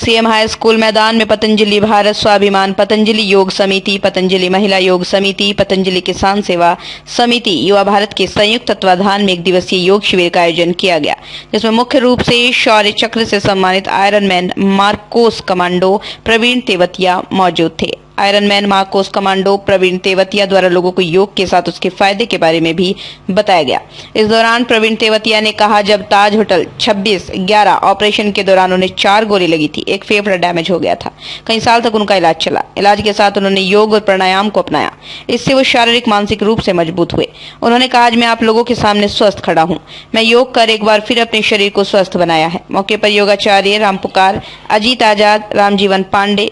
CM high school मैदान में पतंजलि भारत स्वाभिमान, पतंजलि योग समिति, पतंजलि महिला योग समिति, पतंजलि किसान सेवा समिति, युवा भारत के संयुक्त तत्वाधान में एक दिवसीय योग शिविर का आयोजन किया गया, जिसमें मुख्य रूप से शौर्य चक्र से सम्मानित iron man Marcos commando Praveen Teotia मौजूद थे। Iron man Marcos commando Praveen Teotia द्वारा लोगों को योग के साथ उसके फायदे के बारे में भी बताया गया। इस दौरान प्रवीण तेवतिया ने कहा, जब ताज होटल 26/11 ऑपरेशन के दौरान उन्हें 4 गोली लगी थी, एक फेफड़ा डैमेज हो गया था। कई साल तक उनका इलाज चला। इलाज के साथ उन्होंने योग और प्राणायाम को अपनाया। इससे वो शारीरिक मानसिक रूप से मजबूत हुए। उन्होंने कहा, आज मैं आप लोगों के सामने स्वस्थ खड़ा हूँ। मैं योग कर एक बार फिर अपने शरीर को स्वस्थ बनाया है। मौके पर योगाचार्य रामपुकार, अजीत आजाद, रामजीवन पांडे,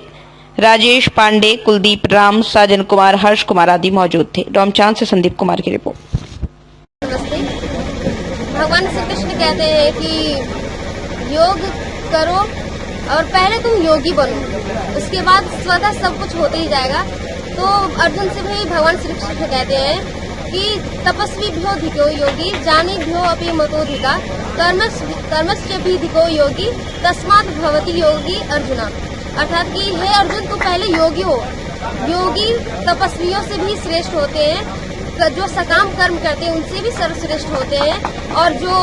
राजेश पांडे, कुलदीप राम, साजन कुमार, हर्ष कुमार आदि मौजूद थे। डोमचांद से संदीप कुमार की रिपोर्ट। नमस्ते। भगवान श्री कृष्ण कहते हैं कि योग करो और पहले तुम योगी बनो, उसके बाद स्वतः सब कुछ होते ही जाएगा। तो अर्जुन से भी भगवान श्री कृष्ण कहते हैं कि तपस्वी भ्यो धिको योगी, जानी भ्यो अपि मतोधिका, कर्मस्य भी धिको योगी, तस्मात् भवति योगी अर्जुना। अर्थात कि हे अर्जुन, तू पहले योगी हो। योगी तपस्वियों से भी श्रेष्ठ होते हैं, जो सकाम कर्म करते हैं उनसे भी सर्वश्रेष्ठ होते हैं, और जो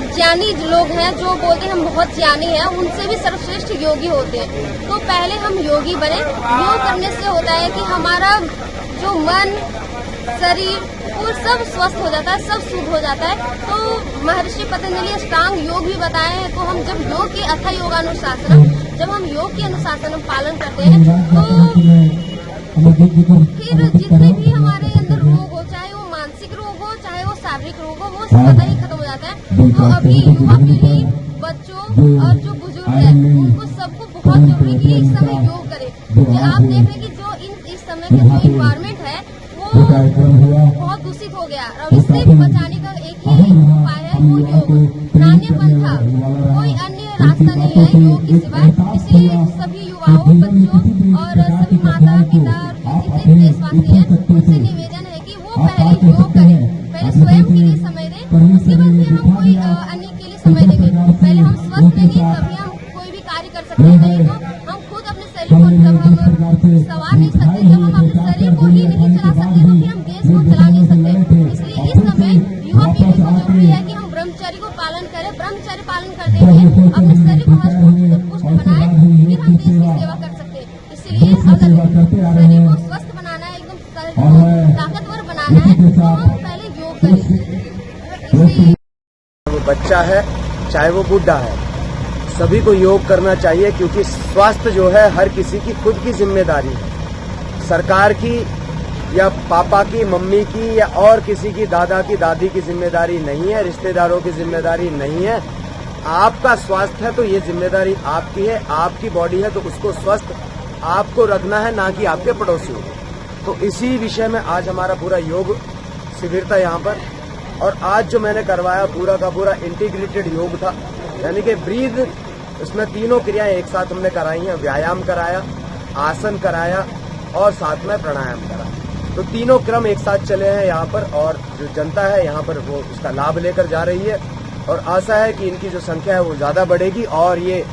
ज्ञानी लोग हैं, जो बोलते हैं हम बहुत ज्ञानी हैं, उनसे भी सर्वश्रेष्ठ योगी होते हैं। तो पहले हम योगी बने। योग करने से होता है कि हमारा जो मन, शरीर वो सब स्वस्थ हो जाता है, सब शुद्ध हो जाता है। तो महर्षि पतंजलि अष्टांग योग भी बताए हैं। तो हम जब योग के अथा योगानुशासन, जब हम योग के अनुशासन पालन करते हैं, तो फिर जितने भी हमारे अंदर रोग हो, चाहे वो मानसिक रोग हो, चाहे वो शारीरिक रोग हो, वो स्वतः ही खत्म हो जाता है। तो अभी युवा पीढ़ी, बच्चों और जो बुजुर्ग है, उनको सबको बहुत जरूरी है कि इस समय योग करें। आप देख रहे हैं कि जो इस समय के जो इन्वायरमेंट है वो बहुत दूषित हो गया, और इससे बचाने का एक ही उपाय है, वो योग। नान्य पंथा, कोई अन्य रास्ता नहीं है योग के सिवाय। इसलिए सभी युवाओं, बच्चों और सभी माता पिता और जितने देशवासी हैं, उनसे निवेदन है कि वो पहले योग करें, पहले स्वयं के लिए समय दें, उसके बाद फिर हम कोई अन्य के लिए समय देंगे। पहले हम स्वस्थ रहेंगे तभी हम कोई भी कार्य कर सकते हैं। नहीं तो हम खुद अपने शरीर को जब हम सवार नहीं सकते, जब हम अपने शरीर को ही नहीं चला सकते, तो फिर हम देश को चला नहीं सकते। इसलिए इस समय युवा पीढ़ी को जरूरी है कि हम ब्रह्मचर्य को पालन करें। ब्रह्मचर्य पालन करते हुए अपने शरीर को पुष्ट बनाए, फिर हम देश की सेवा कर सकते हैं। इसलिए अगर शरीर को स्वस्थ बनाना है, एकदम शरीर को ताकतवर बनाना है, तो हम पहले योग करें। वो बच्चा है चाहे वो बूढ़ा है, सभी को योग करना चाहिए, क्योंकि स्वास्थ्य जो है हर किसी की खुद की जिम्मेदारी है। सरकार की या पापा की, मम्मी की या और किसी की, दादा की, दादी की जिम्मेदारी नहीं है, रिश्तेदारों की जिम्मेदारी नहीं है। आपका स्वास्थ्य है तो ये जिम्मेदारी आपकी है। आपकी बॉडी है तो उसको स्वस्थ आपको रखना है, ना कि आपके पड़ोसियों को। तो इसी विषय में आज हमारा पूरा योग शिविर था यहाँ पर, और आज जो मैंने करवाया पूरा का पूरा इंटीग्रेटेड योग था, यानी कि ब्रीद, उसमें तीनों क्रियाएं एक साथ हमने कराई हैं। व्यायाम कराया, आसन कराया और साथ में प्राणायाम कराया। तो तीनों क्रम एक साथ चले हैं यहाँ पर, और जो जनता है यहाँ पर वो उसका लाभ लेकर जा रही है, और आशा है कि इनकी जो संख्या है वो ज्यादा बढ़ेगी। और ये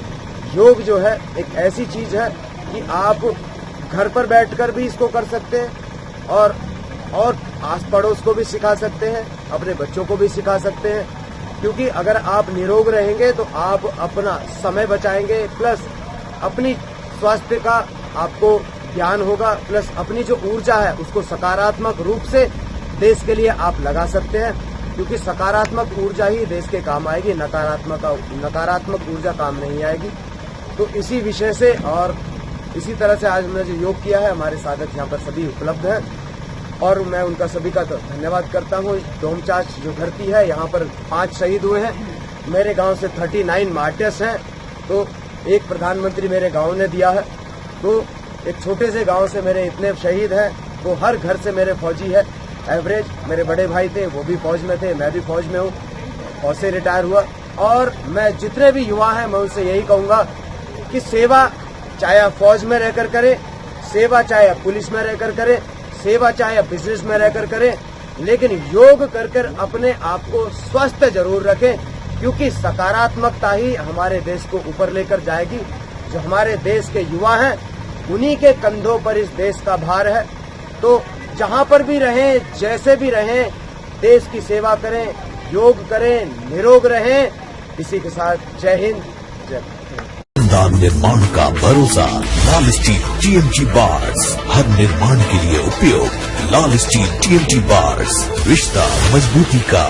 योग जो है एक ऐसी चीज है कि आप घर पर बैठकर भी इसको कर सकते हैं, और आस पड़ोस को भी सिखा सकते हैं, अपने बच्चों को भी सिखा सकते हैं। क्योंकि अगर आप निरोग रहेंगे तो आप अपना समय बचाएंगे, प्लस अपनी स्वास्थ्य का आपको ज्ञान होगा, प्लस अपनी जो ऊर्जा है उसको सकारात्मक रूप से देश के लिए आप लगा सकते हैं। क्योंकि सकारात्मक ऊर्जा ही देश के काम आएगी, नकारात्मक ऊर्जा काम नहीं आएगी। तो इसी विषय से और इसी तरह से आज हमने जो योग किया है, हमारे साधक यहाँ पर सभी उपलब्ध हैं, और मैं उनका सभी का धन्यवाद करता हूँ। डोमचांच जो धरती है, यहाँ पर 5 शहीद हुए हैं। मेरे गांव से 39 मार्टियर्स हैं, तो एक प्रधानमंत्री मेरे गांव ने दिया है। तो एक छोटे से गांव से मेरे इतने शहीद हैं, तो हर घर से मेरे फौजी है। एवरेज मेरे बड़े भाई थे, वो भी फौज में थे, मैं भी फौज में हूँ, फौज से रिटायर हुआ। और मैं जितने भी युवा हैं, मैं उनसे यही कहूँगा कि सेवा चाहे आप फौज में रहकर करें, सेवा चाहे आप पुलिस में रहकर करें, सेवा चाहे आप बिजनेस में रहकर करें, लेकिन योग कर अपने आप को स्वस्थ जरूर रखें। क्योंकि सकारात्मकता ही हमारे देश को ऊपर लेकर जाएगी। जो हमारे देश के युवा हैं, उन्हीं के कंधों पर इस देश का भार है। तो जहां पर भी रहें, जैसे भी रहें, देश की सेवा करें, योग करें, निरोग रहें। इसी के साथ जय हिंद, जय भारत। निर्माण का भरोसा लाल स्टील TMT बार्स, हर निर्माण के लिए उपयोग। लाल स्टील TMT बार्स, रिश्ता मजबूती का।